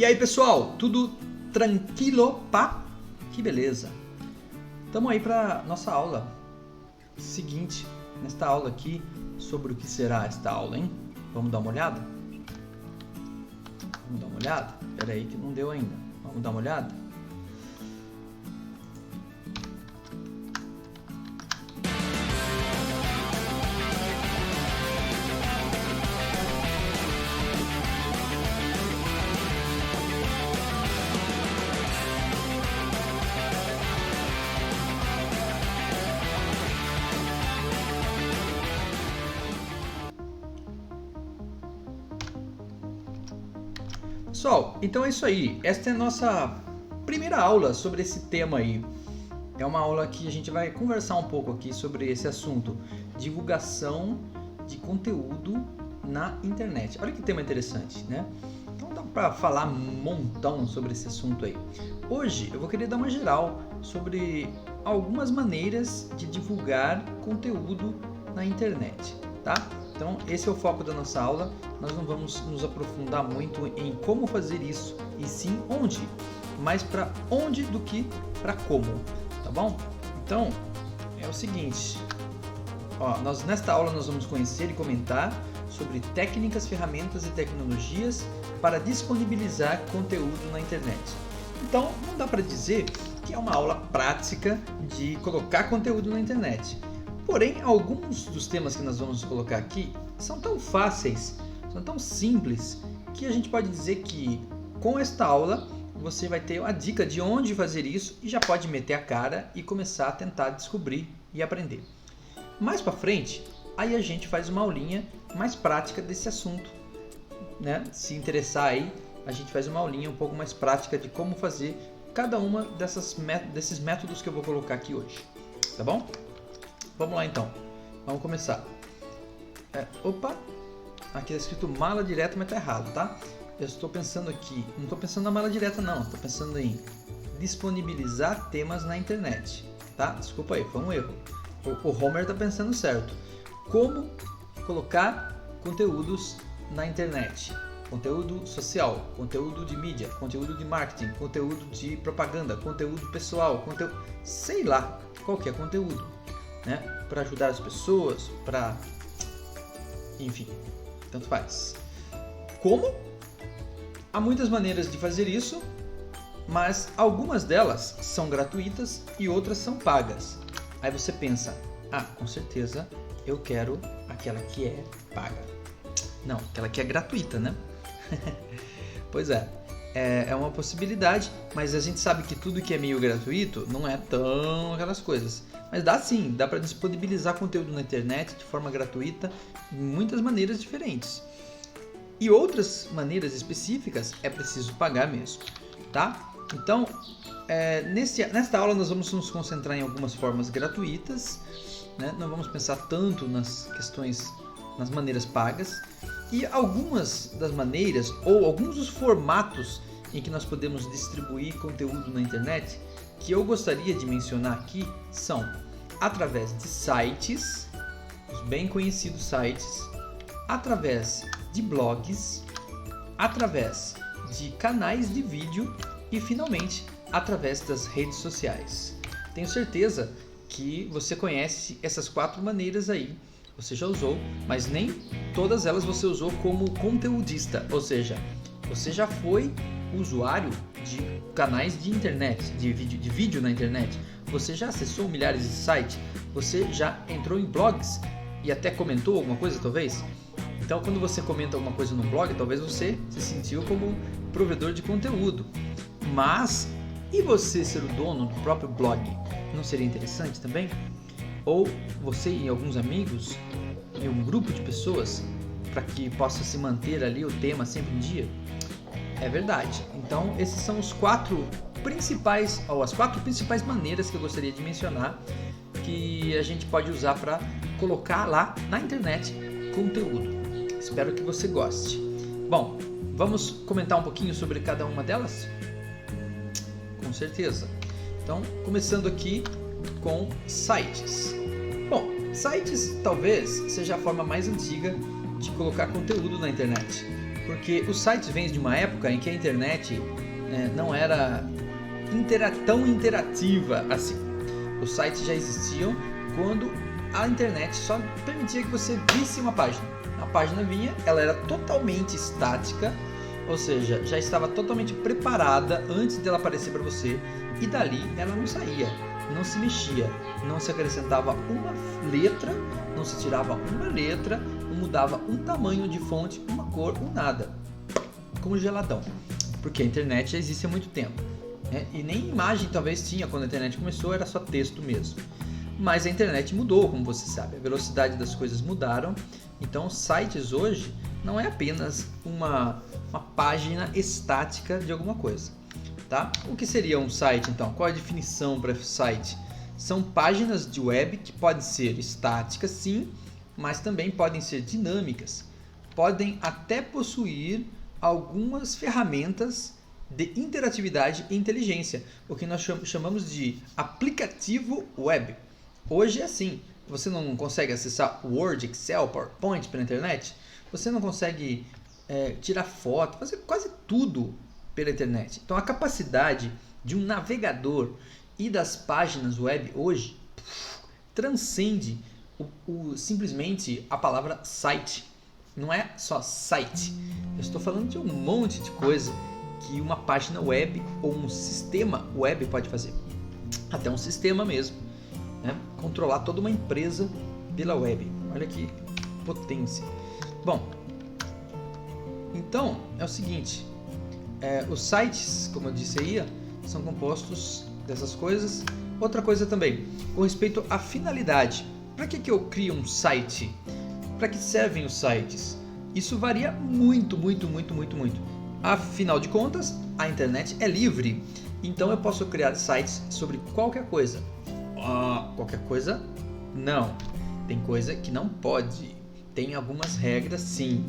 E aí pessoal, tudo tranquilo, pá? Que beleza! Estamos aí para nossa aula seguinte, nesta aula aqui, sobre o que será esta aula, hein? Vamos dar uma olhada? Vamos dar uma olhada? Espera aí que não deu ainda. Vamos dar uma olhada? Pessoal, então é isso aí. Esta é a nossa primeira aula sobre esse tema aí. É uma aula que a gente vai conversar um pouco aqui sobre esse assunto, divulgação de conteúdo na internet. Olha que tema interessante, né? Então dá para falar um montão sobre esse assunto aí. Hoje eu vou querer dar uma geral sobre algumas maneiras de divulgar conteúdo na internet, tá? Então esse é o foco da nossa aula. Nós não vamos nos aprofundar muito em como fazer isso, e sim onde. Mais para onde do que para como, tá bom? Então é o seguinte, ó, nesta aula nós vamos conhecer e comentar sobre técnicas, ferramentas e tecnologias para disponibilizar conteúdo na internet. Então não dá para dizer que é uma aula prática de colocar conteúdo na internet. Porém, alguns dos temas que nós vamos colocar aqui são tão fáceis, são tão simples, que a gente pode dizer que com esta aula você vai ter uma dica de onde fazer isso e já pode meter a cara e começar a tentar descobrir e aprender. Mais para frente, aí a gente faz uma aulinha mais prática desse assunto, né? Se interessar aí, a gente faz uma aulinha um pouco mais prática de como fazer cada uma desses métodos que eu vou colocar aqui hoje, tá bom? Vamos lá então, vamos começar. Opa, aqui está escrito mala direta, mas está errado, tá? Eu estou pensando aqui, não estou pensando na mala direta não, estou pensando em disponibilizar temas na internet, tá? Desculpa aí, foi um erro. O Homer está pensando certo. Como colocar conteúdos na internet? Conteúdo social, conteúdo de mídia, conteúdo de marketing, conteúdo de propaganda, conteúdo pessoal, conteúdo, sei lá, qualquer conteúdo, né? Para ajudar as pessoas, para, enfim, tanto faz. Como? Há muitas maneiras de fazer isso, mas algumas delas são gratuitas e outras são pagas. Aí você pensa, com certeza eu quero aquela que é paga. Não, aquela que é gratuita, né? Pois é uma possibilidade, mas a gente sabe que tudo que é meio gratuito não é tão aquelas coisas. Mas dá sim, dá para disponibilizar conteúdo na internet de forma gratuita, de muitas maneiras diferentes. E outras maneiras específicas é preciso pagar mesmo, tá? Então, nesta aula nós vamos nos concentrar em algumas formas gratuitas, né? Não vamos pensar tanto nas questões, nas maneiras pagas. E algumas das maneiras, ou alguns dos formatos em que nós podemos distribuir conteúdo na internet, que eu gostaria de mencionar aqui, são através de sites, os bem conhecidos sites, através de blogs, através de canais de vídeo e, finalmente, através das redes sociais. Tenho certeza que você conhece essas 4 maneiras aí, você já usou, mas nem todas elas você usou como conteudista, ou seja, você já foi usuário de canais de internet, de vídeo na internet, você já acessou milhares de sites, você já entrou em blogs e até comentou alguma coisa talvez? Então quando você comenta alguma coisa no blog, talvez você se sentiu como provedor de conteúdo, mas e você ser o dono do próprio blog? Não seria interessante também? Ou você e alguns amigos, e um grupo de pessoas, para que possa se manter ali o tema sempre em dia? É verdade. Então esses são os 4 principais, ou as 4 principais maneiras que eu gostaria de mencionar, que a gente pode usar para colocar lá na internet conteúdo. Espero que você goste. Bom, vamos comentar um pouquinho sobre cada uma delas? Com certeza. Então, começando aqui com sites. Bom, sites talvez seja a forma mais antiga de colocar conteúdo na internet. Porque os sites vêm de uma época em que a internet não era tão interativa assim. Os sites já existiam quando a internet só permitia que você visse uma página. A página vinha, ela era totalmente estática, ou seja, já estava totalmente preparada antes dela aparecer para você, e dali ela não saía, não se mexia, não se acrescentava uma letra, não se tirava uma letra, não mudava um tamanho de fonte, uma cor, um nada. Congeladão. Porque a internet já existe há muito tempo, né? E nem imagem talvez tinha quando a internet começou, era só texto mesmo. Mas a internet mudou, como você sabe, a velocidade das coisas mudaram. Então sites hoje não é apenas uma página estática de alguma coisa, tá? O que seria um site então? Qual a definição para site? São páginas de web que podem ser estáticas sim, mas também podem ser dinâmicas. Podem até possuir algumas ferramentas de interatividade e inteligência, o que nós chamamos de aplicativo web. Hoje é assim, você não consegue acessar Word, Excel, PowerPoint pela internet, você não consegue tirar foto, fazer quase tudo pela internet. Então a capacidade de um navegador e das páginas web hoje transcende simplesmente a palavra site. Não é só site, eu estou falando de um monte de coisa que uma página web ou um sistema web pode fazer. Até um sistema mesmo, né? Controlar toda uma empresa pela web. Olha que potência. Bom, então é o seguinte, os sites, como eu disse aí, são compostos dessas coisas. Outra coisa também, com respeito à finalidade. Para que eu crio um site? Para que servem os sites? Isso varia muito. Afinal de contas, a internet é livre. Então eu posso criar sites sobre qualquer coisa. Qualquer coisa? Não. Tem coisa que não pode. Tem algumas regras sim.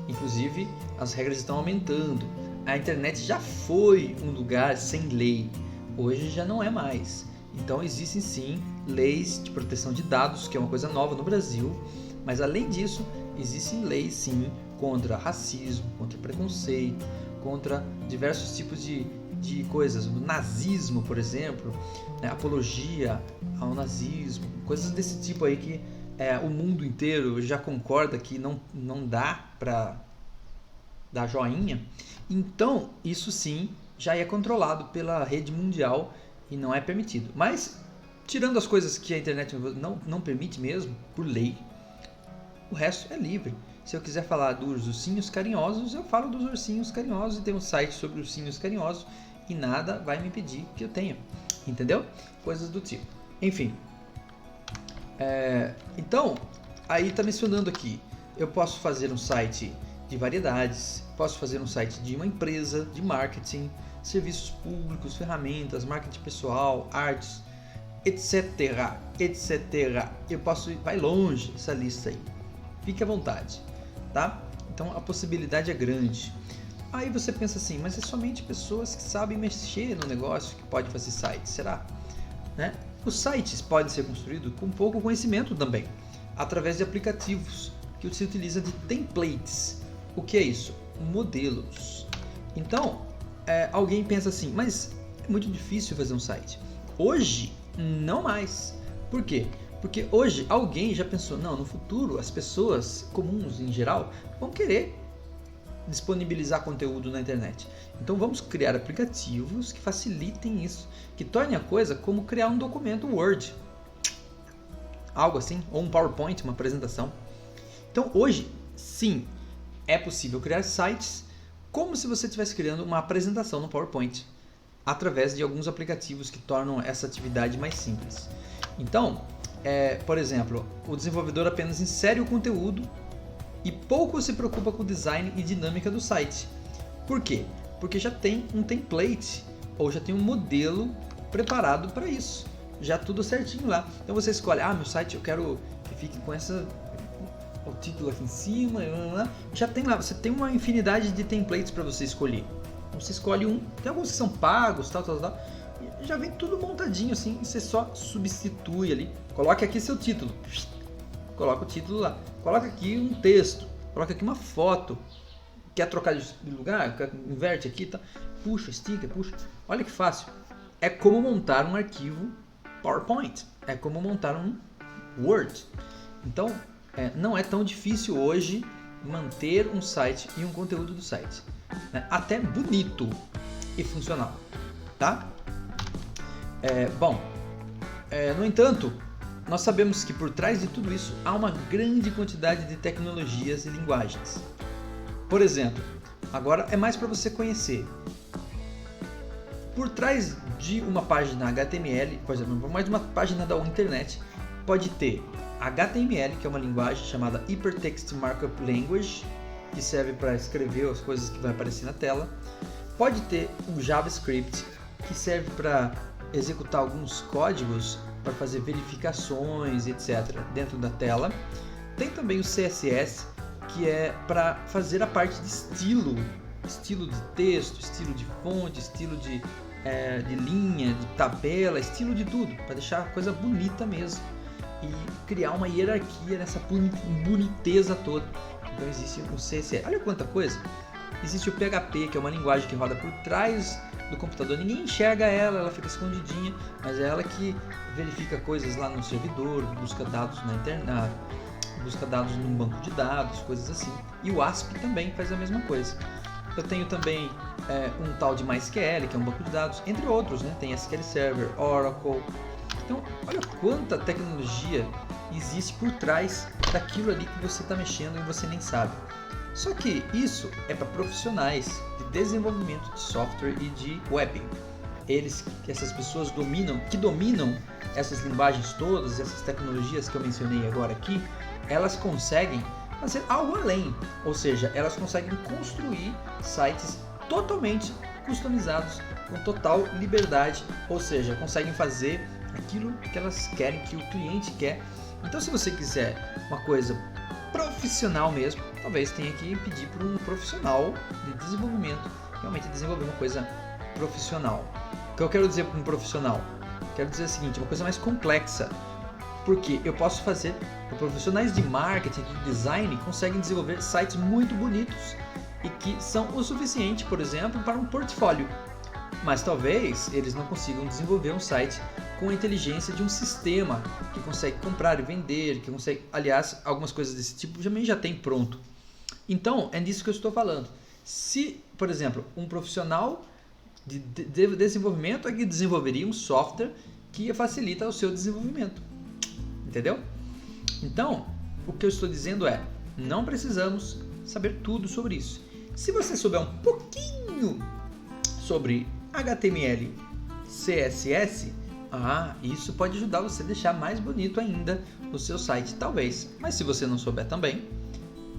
Inclusive, as regras estão aumentando. A internet já foi um lugar sem lei. Hoje já não é mais. Então existem sim leis de proteção de dados, que é uma coisa nova no Brasil. Mas além disso, existem leis sim contra racismo, contra preconceito, contra diversos tipos de coisas. O nazismo, por exemplo, né? Apologia ao nazismo, coisas desse tipo aí que o mundo inteiro já concorda que não dá para dar joinha. Então, isso sim já é controlado pela rede mundial e não é permitido. Mas, tirando as coisas que a internet não permite mesmo, por lei, o resto é livre. Se eu quiser falar dos ursinhos carinhosos, eu falo dos ursinhos carinhosos e tem um site sobre ursinhos carinhosos e nada vai me impedir que eu tenha. Entendeu? Coisas do tipo. Enfim. Então, aí está mencionando aqui, eu posso fazer um site de variedades, posso fazer um site de uma empresa, de marketing, serviços públicos, ferramentas, marketing pessoal, artes, etc. Eu posso ir, vai longe essa lista aí. Fique à vontade, tá? Então a possibilidade é grande. Aí você pensa assim, mas é somente pessoas que sabem mexer no negócio que pode fazer site, será? Né? Os sites podem ser construídos com pouco conhecimento também, através de aplicativos que se utiliza de templates. O que é isso? Modelos. Então, alguém pensa assim, mas é muito difícil fazer um site. Hoje, não mais. Por quê? Porque hoje alguém já pensou, não, no futuro as pessoas comuns em geral vão querer disponibilizar conteúdo na internet. Então vamos criar aplicativos que facilitem isso, que tornem a coisa como criar um documento Word, algo assim, ou um PowerPoint, uma apresentação. Então hoje, sim, é possível criar sites como se você estivesse criando uma apresentação no PowerPoint, através de alguns aplicativos que tornam essa atividade mais simples. Então, por exemplo, o desenvolvedor apenas insere o conteúdo e pouco se preocupa com o design e dinâmica do site. Por quê? Porque já tem um template ou já tem um modelo preparado para isso. Já tudo certinho lá. Então você escolhe, meu site eu quero que fique com o título aqui em cima, já tem lá, você tem uma infinidade de templates para você escolher. Você escolhe um, tem alguns que são pagos, tal, e já vem tudo montadinho assim, e você só substitui ali. Coloque aqui seu título, coloca o título lá, coloca aqui um texto, coloca aqui uma foto, Quer trocar de lugar? Inverte aqui, tá? Puxa, estica, puxa. Olha que fácil. É como montar um arquivo PowerPoint. É como montar um Word. Então, não é tão difícil hoje manter um site e um conteúdo do site. Né? Até bonito e funcional. Tá? No entanto, nós sabemos que por trás de tudo isso há uma grande quantidade de tecnologias e linguagens. Por exemplo, agora é mais para você conhecer. Por trás de uma página HTML, por exemplo, por mais de uma página da internet, pode ter HTML, que é uma linguagem chamada Hypertext Markup Language, que serve para escrever as coisas que vai aparecer na tela. Pode ter um JavaScript, que serve para executar alguns códigos para fazer verificações, etc., dentro da tela. Tem também o CSS, que é para fazer a parte de estilo de texto, estilo de fonte, estilo de linha, de tabela, estilo de tudo, para deixar a coisa bonita mesmo e criar uma hierarquia nessa boniteza toda. Então existe o CSS. Olha quanta coisa! Existe o PHP, que é uma linguagem que roda por trás do computador. Ninguém enxerga ela fica escondidinha, mas é ela que verifica coisas lá no servidor, busca dados na internet, busca dados num banco de dados, coisas assim. E o ASP também faz a mesma coisa. Eu tenho também um tal de MySQL, que é um banco de dados, entre outros, né? Tem SQL Server, Oracle. Então, olha quanta tecnologia existe por trás daquilo ali que você está mexendo e você nem sabe. Só que isso é para profissionais de desenvolvimento de software e de web. Essas pessoas que dominam essas linguagens todas, essas tecnologias que eu mencionei agora aqui, elas conseguem fazer algo além, ou seja, elas conseguem construir sites totalmente customizados, com total liberdade, ou seja, conseguem fazer aquilo que elas querem, que o cliente quer. Então, se você quiser uma coisa profissional mesmo, talvez tenha que pedir para um profissional de desenvolvimento realmente desenvolver uma coisa profissional. O que eu quero dizer para um profissional? Quero dizer o seguinte, uma coisa mais complexa. Porque eu posso fazer, profissionais de marketing, de design, conseguem desenvolver sites muito bonitos e que são o suficiente, por exemplo, para um portfólio. Mas talvez eles não consigam desenvolver um site com a inteligência de um sistema que consegue comprar e vender, que consegue, aliás, algumas coisas desse tipo também já tem pronto. Então, é disso que eu estou falando. Se, por exemplo, um profissional de desenvolvimento é que desenvolveria um software que facilita o seu desenvolvimento. Entendeu? Então, o que eu estou dizendo é, não precisamos saber tudo sobre isso. Se você souber um pouquinho sobre HTML, CSS, isso pode ajudar você a deixar mais bonito ainda o seu site, talvez. Mas se você não souber também,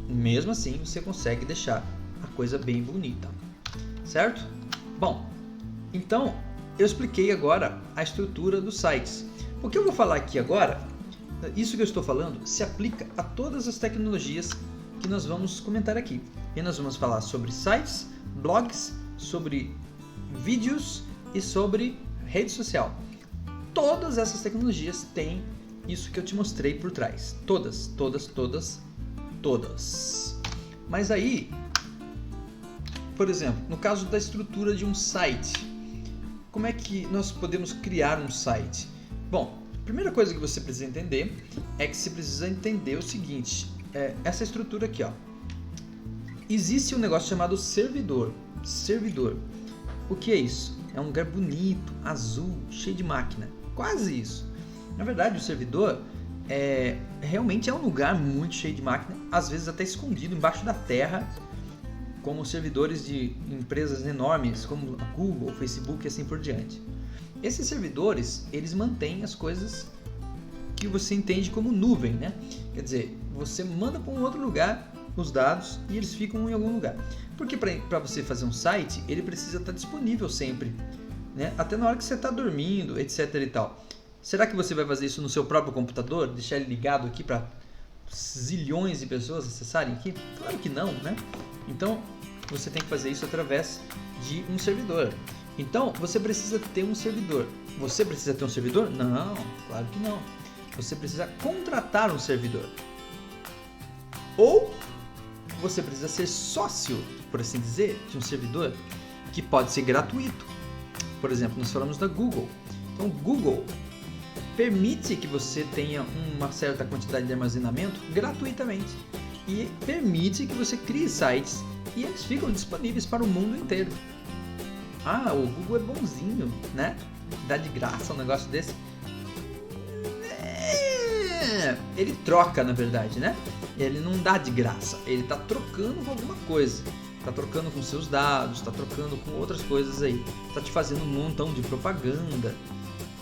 mesmo assim você consegue deixar a coisa bem bonita, certo? Bom, então eu expliquei agora a estrutura dos sites. O que eu vou falar aqui agora, isso que eu estou falando se aplica a todas as tecnologias que nós vamos comentar aqui. E nós vamos falar sobre sites, blogs, sobre vídeos e sobre rede social. Todas essas tecnologias têm isso que eu te mostrei por trás. Todas. Mas aí, por exemplo, no caso da estrutura de um site, como é que nós podemos criar um site? Bom, a primeira coisa que você precisa entender é que você precisa entender o seguinte, essa estrutura aqui, ó. Existe um negócio chamado servidor. O que é isso? É um lugar bonito, azul, cheio de máquina. Quase isso. Na verdade, o servidor realmente é um lugar muito cheio de máquina, às vezes até escondido embaixo da terra, como servidores de empresas enormes, como a Google, Facebook e assim por diante. Esses servidores, eles mantêm as coisas que você entende como nuvem, né? Quer dizer, você manda para um outro lugar os dados e eles ficam em algum lugar. Porque para você fazer um site, ele precisa estar disponível sempre, né? Até na hora que você está dormindo, etc e tal. Será que você vai fazer isso no seu próprio computador? Deixar ele ligado aqui para zilhões de pessoas acessarem aqui? Claro que não, né? Então, você tem que fazer isso através de um servidor. Então, você precisa ter um servidor. Você precisa ter um servidor? Não, claro que não. Você precisa contratar um servidor. Ou você precisa ser sócio por assim dizer, de um servidor que pode ser gratuito. Por exemplo, nós falamos da Google. Então, o Google permite que você tenha uma certa quantidade de armazenamento gratuitamente e permite que você crie sites e eles ficam disponíveis para o mundo inteiro. Ah, o Google é bonzinho, né? Dá de graça um negócio desse. Ele troca, na verdade, né? Ele não dá de graça, ele está trocando com alguma coisa. Está trocando com seus dados, está trocando com outras coisas aí. Está te fazendo um montão de propaganda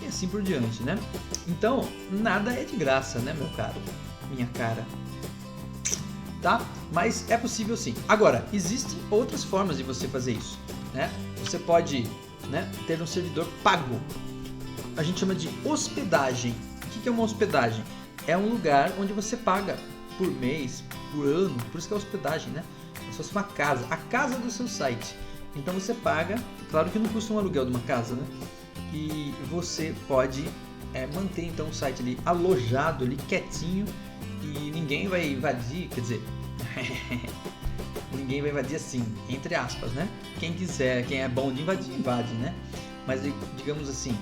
e assim por diante, né? Então, nada é de graça, né, meu caro? Minha cara. Tá? Mas é possível sim. Agora, existem outras formas de você fazer isso, né? Você pode, né, ter um servidor pago. A gente chama de hospedagem. O que é uma hospedagem? É um lugar onde você paga por mês, por ano, por isso que é hospedagem, né? Como se fosse uma casa, a casa do seu site. Então você paga, claro que não custa um aluguel de uma casa, né? E você pode manter então o site ali alojado, ali quietinho, e ninguém vai invadir, quer dizer, ninguém vai invadir assim, entre aspas, né? Quem quiser, quem é bom de invadir, invade, né? Mas digamos assim,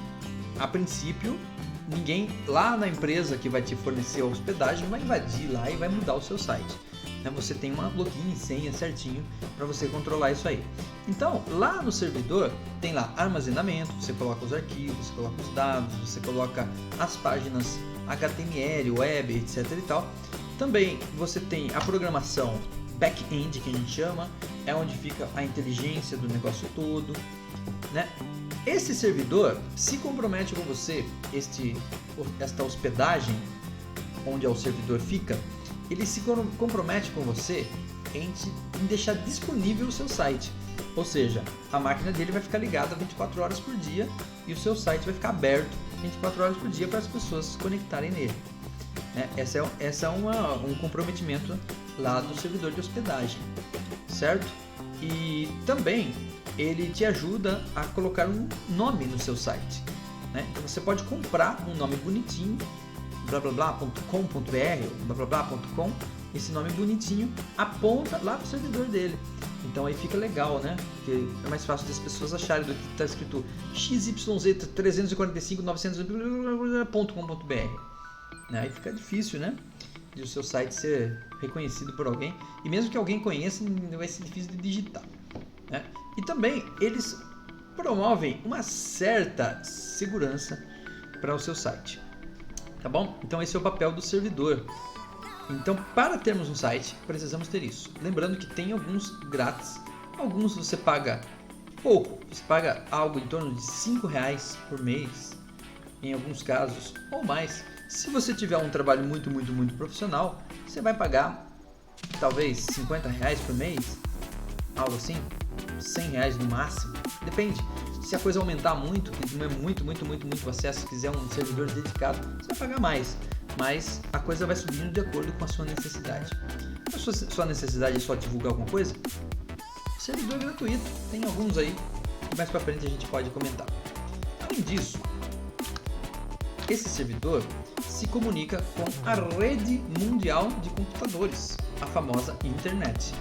a princípio, ninguém lá na empresa que vai te fornecer a hospedagem vai invadir lá e vai mudar o seu site. Você tem uma login e senha certinho para você controlar isso aí. Então, lá no servidor tem lá armazenamento, você coloca os arquivos, você coloca os dados, você coloca as páginas HTML, web, etc e tal. Também você tem a programação back-end, que a gente chama, é onde fica a inteligência do negócio todo, né? Esse servidor se compromete com você, esta hospedagem, onde o servidor fica, ele se compromete com você em deixar disponível o seu site. Ou seja, a máquina dele vai ficar ligada 24 horas por dia e o seu site vai ficar aberto 24 horas por dia para as pessoas se conectarem nele. Essa é um comprometimento lá do servidor de hospedagem, certo? E também ele te ajuda a colocar um nome no seu site, né? Então você pode comprar um nome bonitinho, blá-blá-blá.com.br, blá-blá-blá.com, esse nome bonitinho aponta lá para o servidor dele. Então aí fica legal, né? Porque é mais fácil das pessoas acharem do que está escrito xyz345.900.com.br. Aí fica difícil, né? De o seu site ser reconhecido por alguém. E mesmo que alguém conheça, vai ser difícil de digitar, né? E também eles promovem uma certa segurança para o seu site. Tá bom? Então esse é o papel do servidor. Então, para termos um site, precisamos ter isso. Lembrando que tem alguns grátis, alguns você paga pouco. Você paga algo em torno de R$5 por mês, em alguns casos, ou mais. Se você tiver um trabalho muito profissional, você vai pagar talvez R$50 por mês, algo assim, R$100 no máximo, depende. Se a coisa aumentar muito, que não é muito acesso, se quiser um servidor dedicado, você vai pagar mais, mas a coisa vai subindo de acordo com a sua necessidade. A sua necessidade é só divulgar alguma coisa? Servidor gratuito, tem alguns aí, que mais pra frente a gente pode comentar. Além disso, esse servidor se comunica com a rede mundial de computadores, a famosa internet,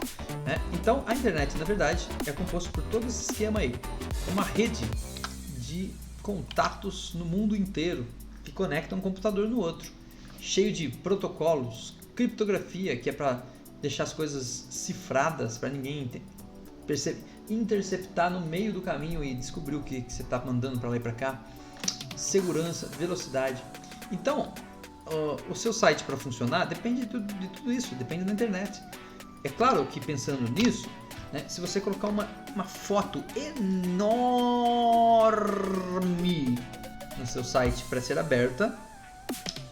né? Então a internet, na verdade, é composto por todo esse esquema aí, uma rede de contatos no mundo inteiro que conectam um computador no outro, cheio de protocolos, criptografia, que é para deixar as coisas cifradas para ninguém interceptar no meio do caminho e descobrir o que você está mandando para lá e para cá, segurança, velocidade. Então o seu site para funcionar depende de tudo isso, depende da internet. É claro que pensando nisso, né, se você colocar uma foto enorme no seu site para ser aberta,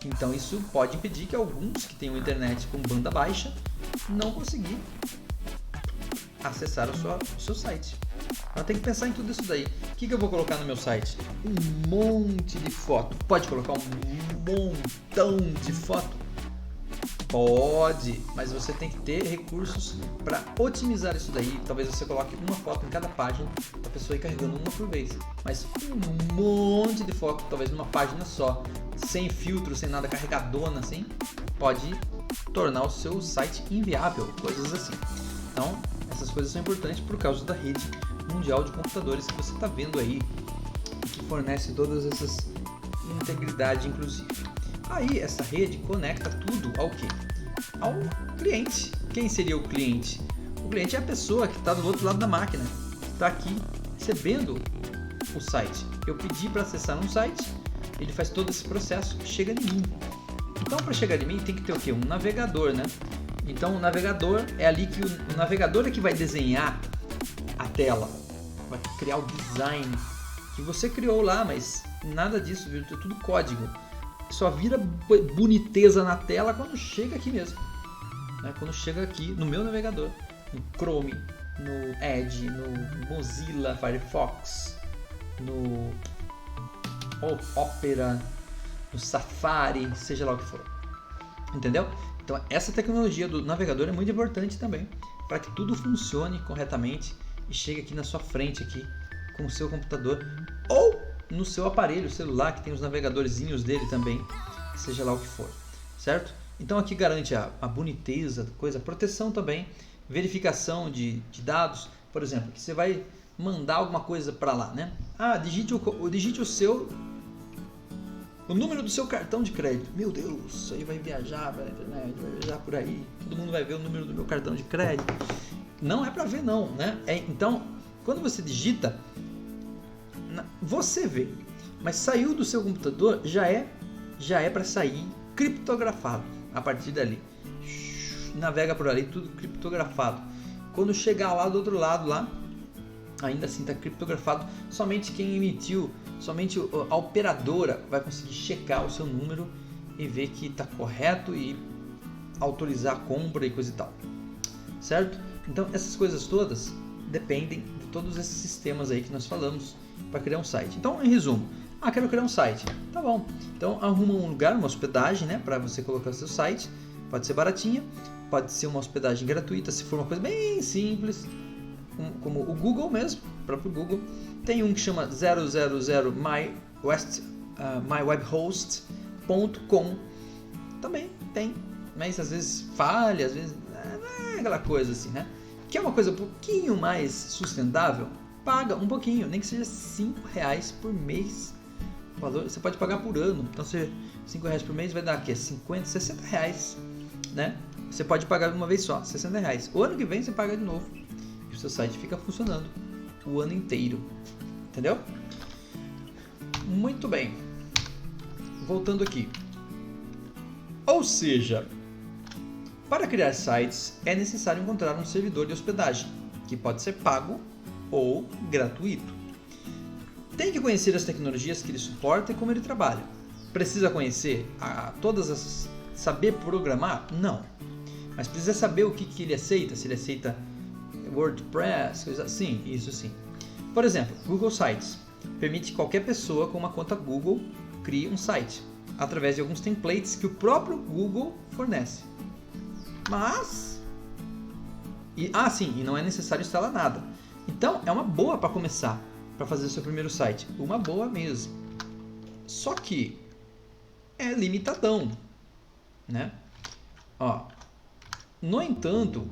então isso pode impedir que alguns que tenham internet com banda baixa não conseguir acessar o seu site. Então tem que pensar em tudo isso daí. O que eu vou colocar no meu site? Um monte de foto. Pode colocar um montão de foto? Pode, mas você tem que ter recursos para otimizar isso daí. Talvez você coloque uma foto em cada página para a pessoa ir carregando uma por vez. Mas um monte de foto, talvez numa página só, sem filtro, sem nada, carregadona assim, pode tornar o seu site inviável, coisas assim. Então, Essas coisas são importantes por causa da rede mundial de computadores que você está vendo aí, que fornece todas essas integridade, inclusive. Aí essa rede conecta tudo ao quê? Ao cliente. Quem seria o cliente? O cliente é a pessoa que está do outro lado da máquina, está aqui recebendo o site. Eu pedi para acessar um site, ele faz todo esse processo, chega em mim. Então, para chegar em mim tem que ter o quê? Um navegador, né? Então, o navegador é ali que o navegador é que vai desenhar a tela, vai criar o design que você criou lá, mas nada disso, viu? É tudo código. Só vira boniteza na tela quando chega aqui mesmo, né? Quando chega aqui no meu navegador, no Chrome, no Edge, no Mozilla Firefox, no Opera, no Safari, seja lá o que for. Entendeu? Então essa tecnologia do navegador é muito importante também para que tudo funcione corretamente e chegue aqui na sua frente aqui com o seu computador ou no seu aparelho celular que tem os navegadorzinhos dele também, seja lá o que for, certo? Então aqui garante a boniteza da coisa, proteção também, verificação de dados, por exemplo, que você vai mandar alguma coisa para lá, né? Digite o número do seu cartão de crédito. Meu Deus, isso aí vai viajar pela internet, vai viajar por aí, todo mundo vai ver o número do meu cartão de crédito. Não é para ver não, né? Então, quando você digita, você vê, mas saiu do seu computador, já é para sair criptografado a partir dali. Navega por ali, tudo criptografado. Quando chegar lá do outro lado, lá, ainda assim está criptografado. Somente quem emitiu, somente a operadora vai conseguir checar o seu número e ver que está correto e autorizar a compra e coisa e tal. Certo? Então essas coisas todas dependem de todos esses sistemas aí que nós falamos para criar um site. Então, em resumo, quero criar um site. Tá bom. Então arruma um lugar, uma hospedagem, né, para você colocar seu site. Pode ser baratinha, pode ser uma hospedagem gratuita, se for uma coisa bem simples, como o Google mesmo, o próprio Google. Tem um que chama 000 mywebhost.com. Também tem, mas às vezes falha, às vezes não é aquela coisa assim, né? Que é uma coisa um pouquinho mais sustentável, paga um pouquinho, nem que seja R$5 por mês. O valor, você pode pagar por ano, então R$5 por mês vai dar aqui, 50, R$60, né? Você pode pagar de uma vez só, R$60. O ano que vem você paga de novo e o seu site fica funcionando o ano inteiro, entendeu? Muito bem, voltando aqui. Ou seja, para criar sites é necessário encontrar um servidor de hospedagem, que pode ser pago ou gratuito. Tem que conhecer as tecnologias que ele suporta e como ele trabalha. Precisa conhecer saber programar? Não. Mas precisa saber o que ele aceita, se ele aceita WordPress, coisa assim, isso sim. Por exemplo, Google Sites permite que qualquer pessoa com uma conta Google crie um site através de alguns templates que o próprio Google fornece. Mas e não é necessário instalar nada. Então é uma boa para começar, para fazer o seu primeiro site, uma boa mesmo. Só que é limitadão, né? No entanto,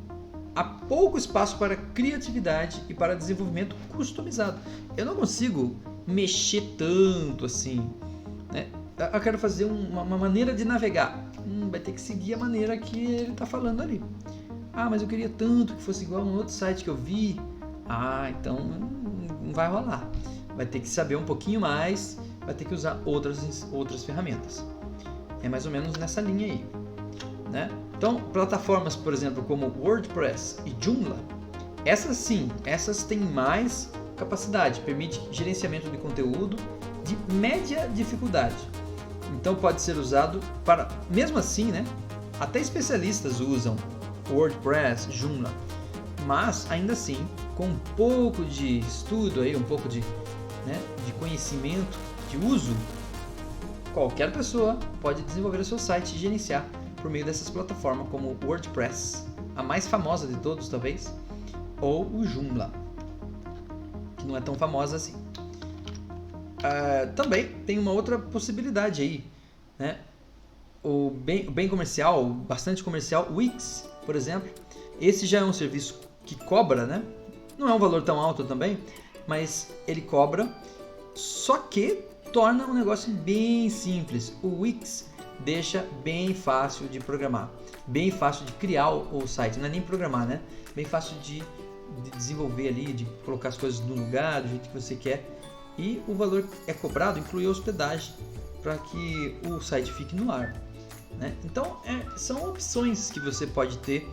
há pouco espaço para criatividade e para desenvolvimento customizado. Eu não consigo mexer tanto assim, né? Eu quero fazer uma maneira de navegar. Vai ter que seguir a maneira que ele está falando ali. Mas eu queria tanto que fosse igual a um outro site que eu vi. Então não vai rolar. Vai ter que saber um pouquinho mais, vai ter que usar outras ferramentas. É mais ou menos nessa linha aí, né? Então, plataformas, por exemplo, como WordPress e Joomla, essas têm mais capacidade, permite gerenciamento de conteúdo de média dificuldade. Então pode ser usado para, mesmo assim, né? Até especialistas usam WordPress, Joomla, mas ainda assim, com um pouco de estudo aí, um pouco de conhecimento, de uso, qualquer pessoa pode desenvolver o seu site e gerenciar por meio dessas plataformas como o WordPress, a mais famosa de todos talvez, ou o Joomla, que não é tão famosa assim. Também tem uma outra possibilidade aí, né? Bastante comercial, Wix, por exemplo. Esse já é um serviço que cobra, né? Não é um valor tão alto também, mas ele cobra, só que torna um negócio bem simples. O Wix deixa bem fácil de programar, bem fácil de criar o site, não é nem programar, né? Bem fácil de desenvolver ali, de colocar as coisas no lugar, do jeito que você quer. E o valor é cobrado inclui a hospedagem para que o site fique no ar, né? Então são opções que você pode ter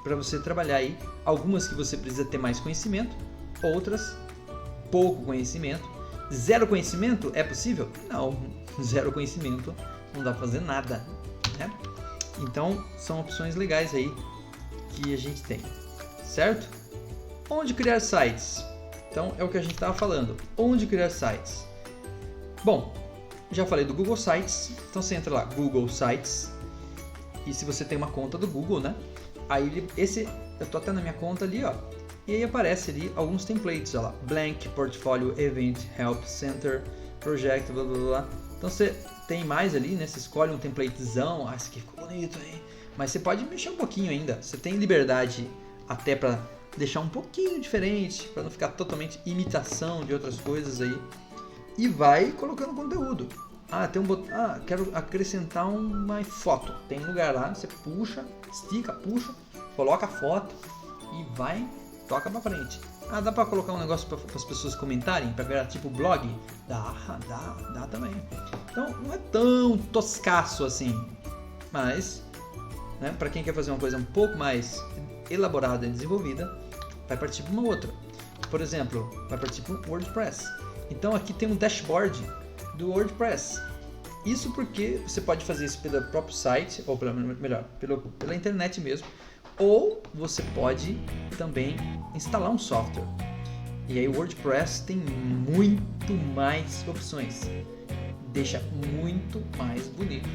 para você trabalhar aí. Algumas que você precisa ter mais conhecimento, outras pouco conhecimento. Zero conhecimento é possível? Não, zero conhecimento não dá para fazer nada, né? Então são opções legais aí que a gente tem, certo? Onde criar sites? Então é o que a gente estava falando. Onde criar sites? Bom, já falei do Google Sites. Então você entra lá, Google Sites. E se você tem uma conta do Google, né? Aí eu tô até na minha conta ali, ó. E aí aparece ali alguns templates, ó lá. Blank, Portfolio, Event, Help, Center, Project, blá blá blá. Então você tem mais ali, né? Você escolhe um templatezão. Ah, esse aqui ficou bonito, hein? Mas você pode mexer um pouquinho ainda. Você tem liberdade até para deixar um pouquinho diferente, para não ficar totalmente imitação de outras coisas aí. E vai colocando conteúdo. Tem um botão. Quero acrescentar uma foto. Tem um lugar lá, você puxa, estica, puxa, coloca a foto e vai, toca pra frente. Dá pra colocar um negócio para as pessoas comentarem, para virar tipo blog? Dá também. Então não é tão toscaço assim, mas, né, para quem quer fazer uma coisa um pouco mais elaborada e desenvolvida, vai partir para uma outra. Por exemplo, vai partir para o WordPress. Então aqui tem um dashboard do WordPress. Isso porque você pode fazer isso pelo próprio site, ou pela internet mesmo, ou você pode também instalar um software. E aí o WordPress tem muito mais opções. Deixa muito mais bonito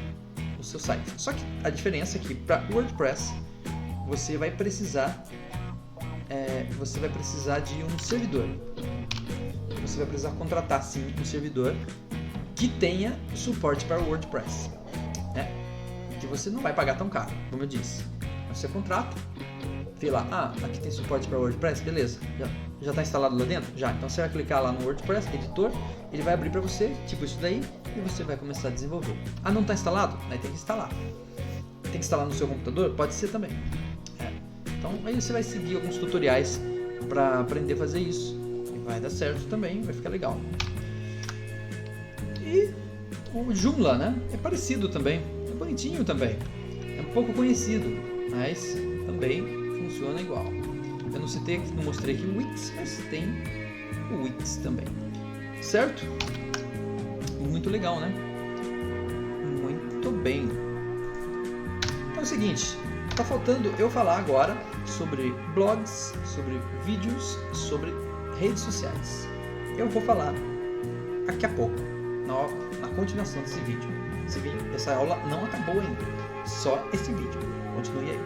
o seu site. Só que a diferença é que para WordPress você vai precisar de um servidor. Você vai precisar contratar sim um servidor que tenha suporte para o WordPress, né? Que você não vai pagar tão caro, como eu disse. Você contrata, vê lá, aqui tem suporte para WordPress, beleza? Já está instalado lá dentro? Já. Então você vai clicar lá no WordPress, editor, ele vai abrir para você, tipo isso daí, e você vai começar a desenvolver. Não está instalado? Aí tem que instalar. Tem que instalar no seu computador? Pode ser também. Então aí você vai seguir alguns tutoriais para aprender a fazer isso. E vai dar certo também, vai ficar legal. E o Joomla, né? É parecido também, é bonitinho também. É um pouco conhecido, mas também funciona igual. Eu não mostrei aqui o Wix, mas tem o Wix também. Certo? Muito legal, né? Muito bem. Então é o seguinte, tá faltando eu falar agora sobre blogs, sobre vídeos, sobre redes sociais. Eu vou falar daqui a pouco, na continuação desse vídeo. Essa aula não acabou ainda, só esse vídeo. Continue aí.